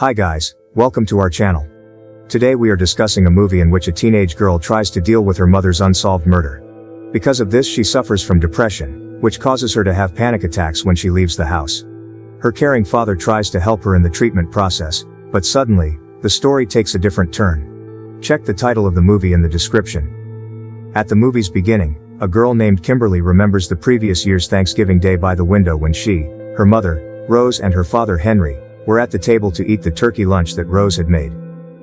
Hi guys, welcome to our channel. Today we are discussing a movie in which a teenage girl tries to deal with her mother's unsolved murder. Because of this she suffers from depression, which causes her to have panic attacks when she leaves the house. Her caring father tries to help her in the treatment process, but suddenly, the story takes a different turn. Check the title of the movie in the description. At the movie's beginning, a girl named Kimberly remembers the previous year's Thanksgiving Day by the window when she, her mother, Rose and her father Henry, were at the table to eat the turkey lunch that Rose had made.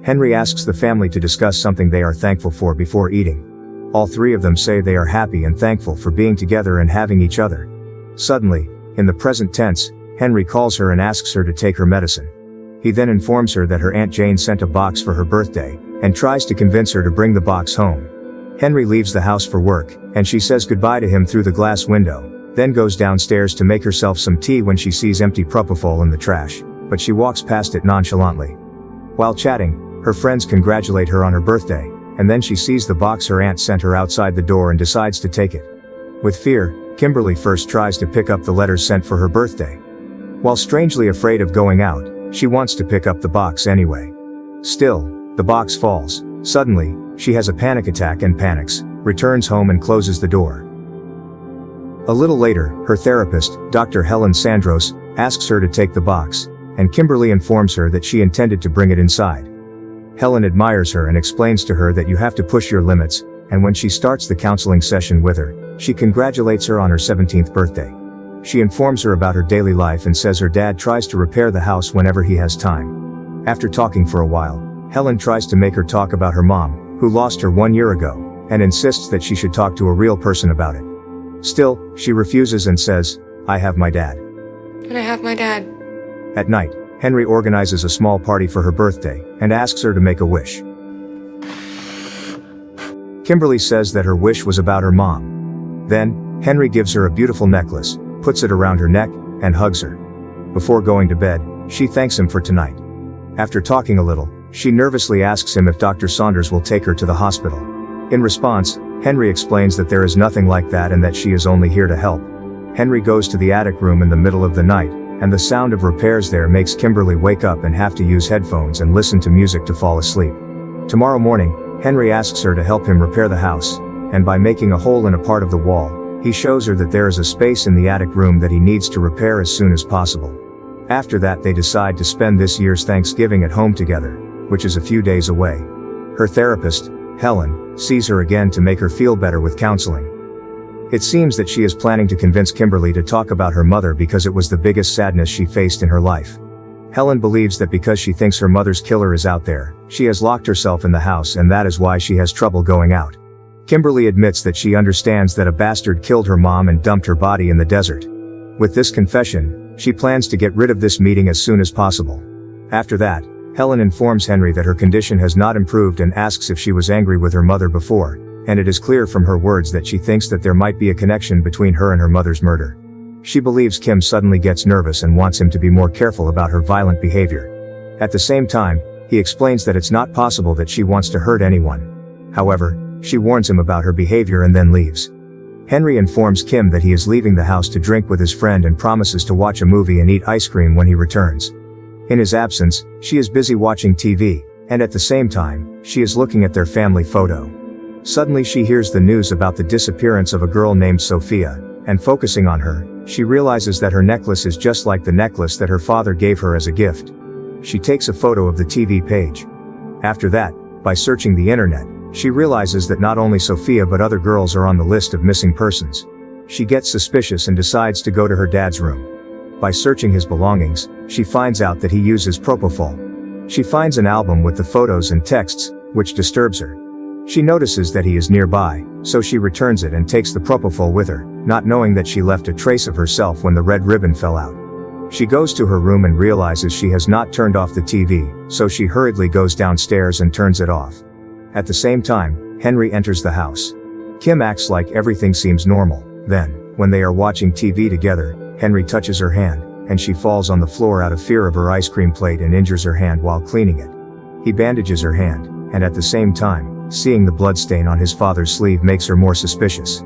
Henry asks the family to discuss something they are thankful for before eating. All three of them say they are happy and thankful for being together and having each other. Suddenly, in the present tense, Henry calls her and asks her to take her medicine. He then informs her that her Aunt Jane sent a box for her birthday, and tries to convince her to bring the box home. Henry leaves the house for work, and she says goodbye to him through the glass window, then goes downstairs to make herself some tea when she sees empty propofol in the trash, but she walks past it nonchalantly. While chatting, her friends congratulate her on her birthday, and then she sees the box her aunt sent her outside the door and decides to take it. With fear, Kimberly first tries to pick up the letters sent for her birthday. While strangely afraid of going out, she wants to pick up the box anyway. Still, the box falls. Suddenly, she has a panic attack and panics, returns home and closes the door. A little later, her therapist, Dr. Helen Sandros, asks her to take the box, and Kimberly informs her that she intended to bring it inside. Helen admires her and explains to her that you have to push your limits, and when she starts the counseling session with her, she congratulates her on her 17th birthday. She informs her about her daily life and says her dad tries to repair the house whenever he has time. After talking for a while, Helen tries to make her talk about her mom, who lost her 1 year ago, and insists that she should talk to a real person about it. Still, she refuses and says, "I have my dad." But I have my dad. At night, Henry organizes a small party for her birthday, and asks her to make a wish. Kimberly says that her wish was about her mom. Then, Henry gives her a beautiful necklace, puts it around her neck, and hugs her. Before going to bed, she thanks him for tonight. After talking a little, she nervously asks him if Dr. Saunders will take her to the hospital. In response, Henry explains that there is nothing like that and that she is only here to help. Henry goes to the attic room in the middle of the night, and the sound of repairs there makes Kimberly wake up and have to use headphones and listen to music to fall asleep. Tomorrow morning, Henry asks her to help him repair the house, and by making a hole in a part of the wall, he shows her that there is a space in the attic room that he needs to repair as soon as possible. After that they decide to spend this year's Thanksgiving at home together, which is a few days away. Her therapist, Helen, sees her again to make her feel better with counseling. It seems that she is planning to convince Kimberly to talk about her mother because it was the biggest sadness she faced in her life. Helen believes that because she thinks her mother's killer is out there, she has locked herself in the house and that is why she has trouble going out. Kimberly admits that she understands that a bastard killed her mom and dumped her body in the desert. With this confession, she plans to get rid of this meeting as soon as possible. After that, Helen informs Henry that her condition has not improved and asks if she was angry with her mother before, and it is clear from her words that she thinks that there might be a connection between her and her mother's murder. She believes Kim suddenly gets nervous and wants him to be more careful about her violent behavior. At the same time, he explains that it's not possible that she wants to hurt anyone. However, she warns him about her behavior and then leaves. Henry informs Kim that he is leaving the house to drink with his friend and promises to watch a movie and eat ice cream when he returns. In his absence, she is busy watching TV, and at the same time, she is looking at their family photo. Suddenly she hears the news about the disappearance of a girl named Sophia, and focusing on her, she realizes that her necklace is just like the necklace that her father gave her as a gift. She takes a photo of the TV page. After that, by searching the internet, she realizes that not only Sophia but other girls are on the list of missing persons. She gets suspicious and decides to go to her dad's room. By searching his belongings, she finds out that he uses propofol. She finds an album with the photos and texts, which disturbs her. She notices that he is nearby, so she returns it and takes the propofol with her, not knowing that she left a trace of herself when the red ribbon fell out. She goes to her room and realizes she has not turned off the TV, so she hurriedly goes downstairs and turns it off. At the same time, Henry enters the house. Kim acts like everything seems normal. Then, when they are watching TV together, Henry touches her hand, and she falls on the floor out of fear of her ice cream plate and injures her hand while cleaning it. He bandages her hand, and at the same time, seeing the bloodstain on his father's sleeve makes her more suspicious.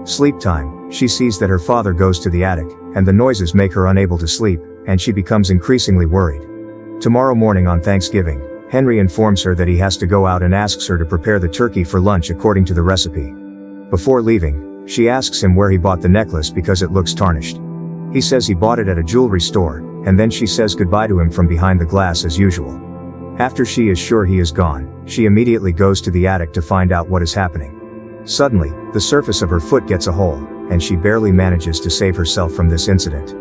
Sleep time, she sees that her father goes to the attic, and the noises make her unable to sleep, and she becomes increasingly worried. Tomorrow morning on Thanksgiving, Henry informs her that he has to go out and asks her to prepare the turkey for lunch according to the recipe. Before leaving, she asks him where he bought the necklace because it looks tarnished. He says he bought it at a jewelry store, and then she says goodbye to him from behind the glass as usual. After she is sure he is gone, she immediately goes to the attic to find out what is happening. Suddenly, the surface of her foot gets a hole, and she barely manages to save herself from this incident.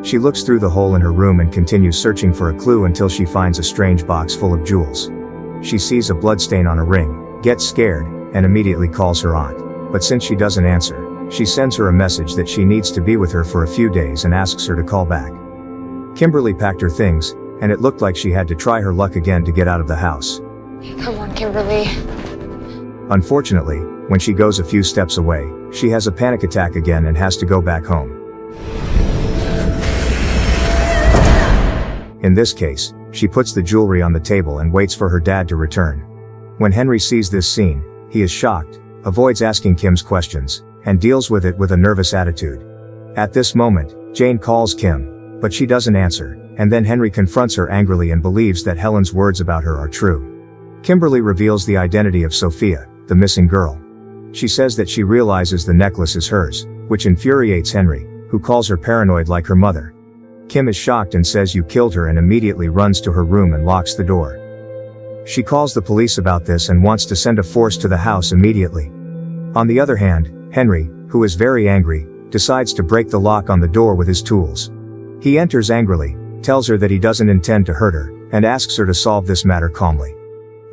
She looks through the hole in her room and continues searching for a clue until she finds a strange box full of jewels. She sees a bloodstain on a ring, gets scared, and immediately calls her aunt. But since she doesn't answer, she sends her a message that she needs to be with her for a few days and asks her to call back. Kimberly packed her things, and it looked like she had to try her luck again to get out of the house. Come on, Kimberly. Unfortunately, when she goes a few steps away, she has a panic attack again and has to go back home. In this case, she puts the jewelry on the table and waits for her dad to return. When Henry sees this scene, he is shocked, avoids asking Kim's questions, and deals with it with a nervous attitude. At this moment, Jane calls Kim, but she doesn't answer, and then Henry confronts her angrily and believes that Helen's words about her are true. Kimberly reveals the identity of Sophia, the missing girl. She says that she realizes the necklace is hers, which infuriates Henry, who calls her paranoid like her mother. Kim is shocked and says you killed her and immediately runs to her room and locks the door. She calls the police about this and wants to send a force to the house immediately. On the other hand, Henry, who is very angry, decides to break the lock on the door with his tools. He enters angrily, tells her that he doesn't intend to hurt her, and asks her to solve this matter calmly.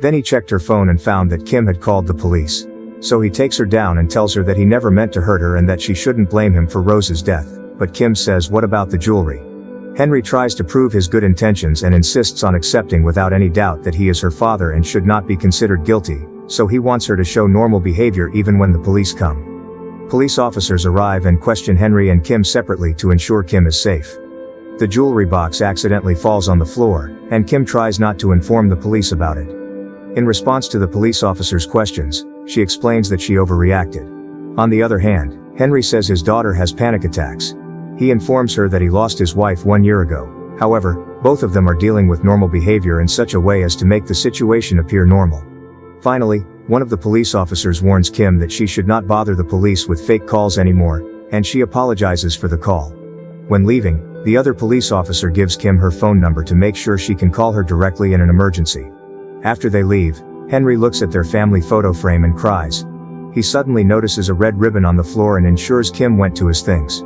Then he checked her phone and found that Kim had called the police. So he takes her down and tells her that he never meant to hurt her and that she shouldn't blame him for Rose's death, but Kim says what about the jewelry? Henry tries to prove his good intentions and insists on accepting without any doubt that he is her father and should not be considered guilty, so he wants her to show normal behavior even when the police come. Police officers arrive and question Henry and Kim separately to ensure Kim is safe. The jewelry box accidentally falls on the floor, and Kim tries not to inform the police about it. In response to the police officers' questions, she explains that she overreacted. On the other hand, Henry says his daughter has panic attacks. He informs her that he lost his wife 1 year ago. However, both of them are dealing with normal behavior in such a way as to make the situation appear normal. Finally, one of the police officers warns Kim that she should not bother the police with fake calls anymore, and she apologizes for the call. When leaving, the other police officer gives Kim her phone number to make sure she can call her directly in an emergency. After they leave, Henry looks at their family photo frame and cries. He suddenly notices a red ribbon on the floor and ensures Kim went to his things.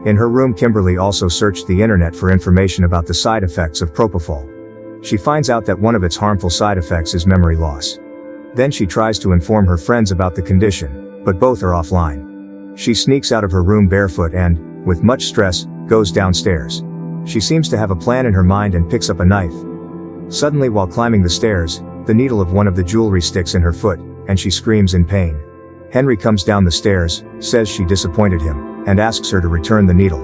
In her room, Kimberly also searched the internet for information about the side effects of propofol. She finds out that one of its harmful side effects is memory loss. Then she tries to inform her friends about the condition, but both are offline. She sneaks out of her room barefoot and, with much stress, goes downstairs. She seems to have a plan in her mind and picks up a knife. Suddenly, while climbing the stairs, the needle of one of the jewelry sticks in her foot, and she screams in pain. Henry comes down the stairs, says she disappointed him, and asks her to return the needle.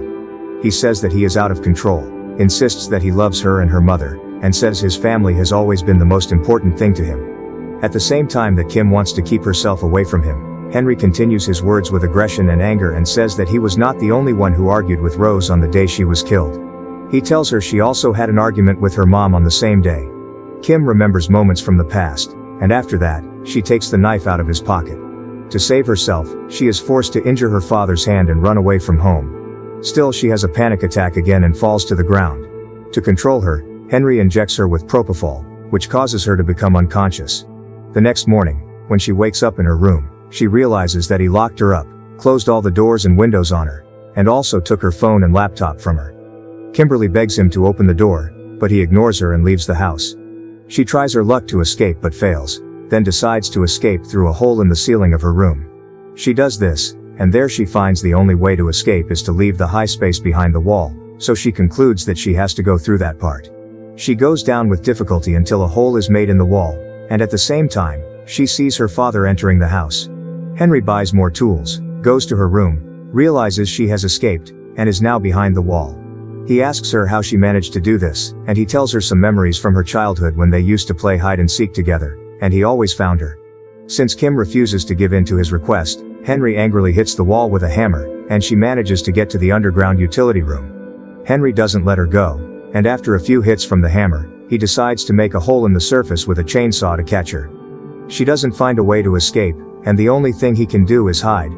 He says that he is out of control, insists that he loves her and her mother, and says his family has always been the most important thing to him. At the same time that Kim wants to keep herself away from him, Henry continues his words with aggression and anger and says that he was not the only one who argued with Rose on the day she was killed. He tells her she also had an argument with her mom on the same day. Kim remembers moments from the past, and after that, she takes the knife out of his pocket. To save herself, she is forced to injure her father's hand and run away from home. Still, she has a panic attack again and falls to the ground. To control her, Henry injects her with propofol, which causes her to become unconscious. The next morning, when she wakes up in her room, she realizes that he locked her up, closed all the doors and windows on her, and also took her phone and laptop from her. Kimberly begs him to open the door, but he ignores her and leaves the house. She tries her luck to escape but fails, then decides to escape through a hole in the ceiling of her room. She does this, and there she finds the only way to escape is to leave the high space behind the wall, so she concludes that she has to go through that part. She goes down with difficulty until a hole is made in the wall, and at the same time, she sees her father entering the house. Henry buys more tools, goes to her room, realizes she has escaped, and is now behind the wall. He asks her how she managed to do this, and he tells her some memories from her childhood when they used to play hide and seek together, and he always found her. Since Kim refuses to give in to his request, Henry angrily hits the wall with a hammer, and she manages to get to the underground utility room. Henry doesn't let her go, and after a few hits from the hammer, He decides to make a hole in the surface with a chainsaw to catch her. She doesn't find a way to escape, and the only thing he can do is hide.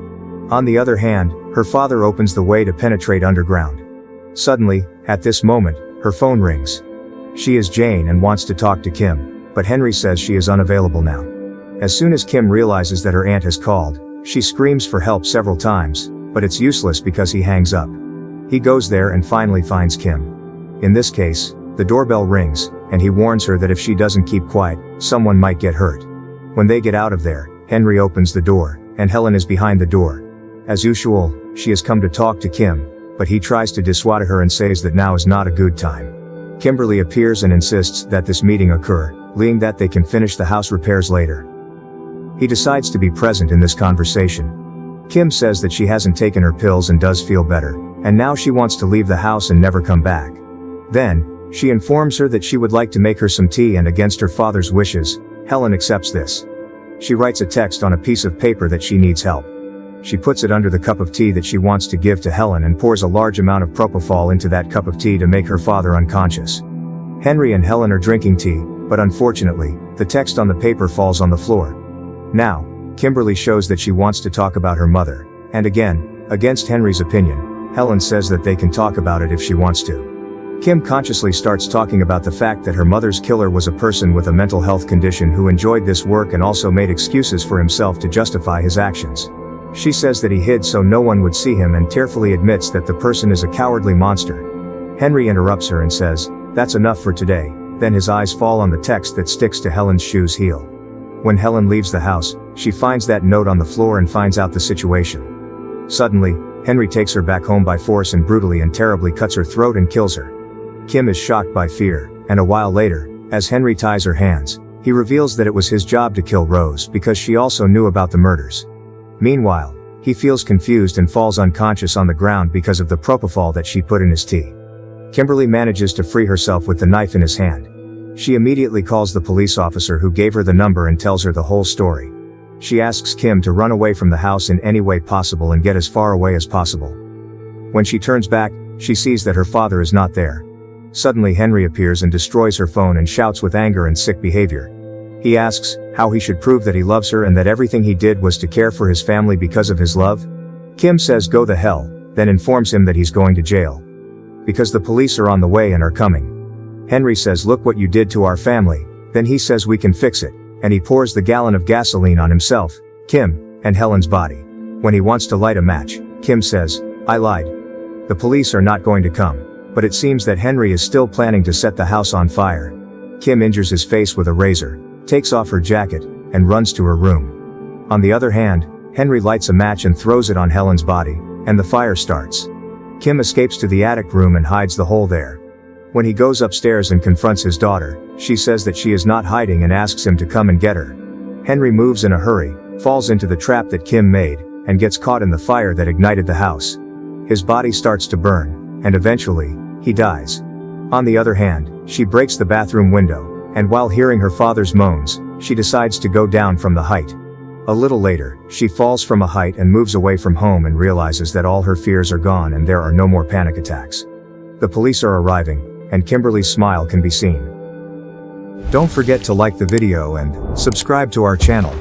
On the other hand, her father opens the way to penetrate underground. Suddenly, at this moment, her phone rings. She is Jane and wants to talk to Kim, but Henry says she is unavailable now. As soon as Kim realizes that her aunt has called, she screams for help several times, but it's useless because he hangs up. He goes there and finally finds Kim. In this case, the doorbell rings, and he warns her that if she doesn't keep quiet, someone might get hurt. When they get out of there, Henry opens the door, and Helen is behind the door. As usual, she has come to talk to Kim, but he tries to dissuade her and says that now is not a good time. Kimberly appears and insists that this meeting occur, leading that they can finish the house repairs later. He decides to be present in this conversation. Kim says that she hasn't taken her pills and does feel better, and now she wants to leave the house and never come back. Then, she informs her that she would like to make her some tea, and against her father's wishes, Helen accepts this. She writes a text on a piece of paper that she needs help. She puts it under the cup of tea that she wants to give to Helen and pours a large amount of propofol into that cup of tea to make her father unconscious. Henry and Helen are drinking tea, but unfortunately, the text on the paper falls on the floor. Now, Kimberly shows that she wants to talk about her mother, and again, against Henry's opinion, Helen says that they can talk about it if she wants to. Kim consciously starts talking about the fact that her mother's killer was a person with a mental health condition who enjoyed this work and also made excuses for himself to justify his actions. She says that he hid so no one would see him and tearfully admits that the person is a cowardly monster. Henry interrupts her and says, "That's enough for today," then his eyes fall on the text that sticks to Helen's shoe's heel. When Helen leaves the house, she finds that note on the floor and finds out the situation. Suddenly, Henry takes her back home by force and brutally and terribly cuts her throat and kills her. Kim is shocked by fear, and a while later, as Henry ties her hands, he reveals that it was his job to kill Rose because she also knew about the murders. Meanwhile, he feels confused and falls unconscious on the ground because of the propofol that she put in his tea. Kimberly manages to free herself with the knife in his hand. She immediately calls the police officer who gave her the number and tells her the whole story. She asks Kim to run away from the house in any way possible and get as far away as possible. When she turns back, she sees that her father is not there. Suddenly Henry appears and destroys her phone and shouts with anger and sick behavior. He asks how he should prove that he loves her and that everything he did was to care for his family because of his love. Kim says go the hell, then informs him that he's going to jail. Because the police are on the way and are coming. Henry says look what you did to our family, then he says we can fix it, and he pours the gallon of gasoline on himself, Kim, and Helen's body. When he wants to light a match, Kim says, "I lied. The police are not going to come," but it seems that Henry is still planning to set the house on fire. Kim injures his face with a razor, takes off her jacket, and runs to her room. On the other hand, Henry lights a match and throws it on Helen's body, and the fire starts. Kim escapes to the attic room and hides the hole there. When he goes upstairs and confronts his daughter, she says that she is not hiding and asks him to come and get her. Henry moves in a hurry, falls into the trap that Kim made, and gets caught in the fire that ignited the house. His body starts to burn, and eventually, he dies. On the other hand, she breaks the bathroom window, and while hearing her father's moans, she decides to go down from the height. A little later, she falls from a height and moves away from home and realizes that all her fears are gone and there are no more panic attacks. The police are arriving, and Kimberly's smile can be seen. Don't forget to like the video and subscribe to our channel.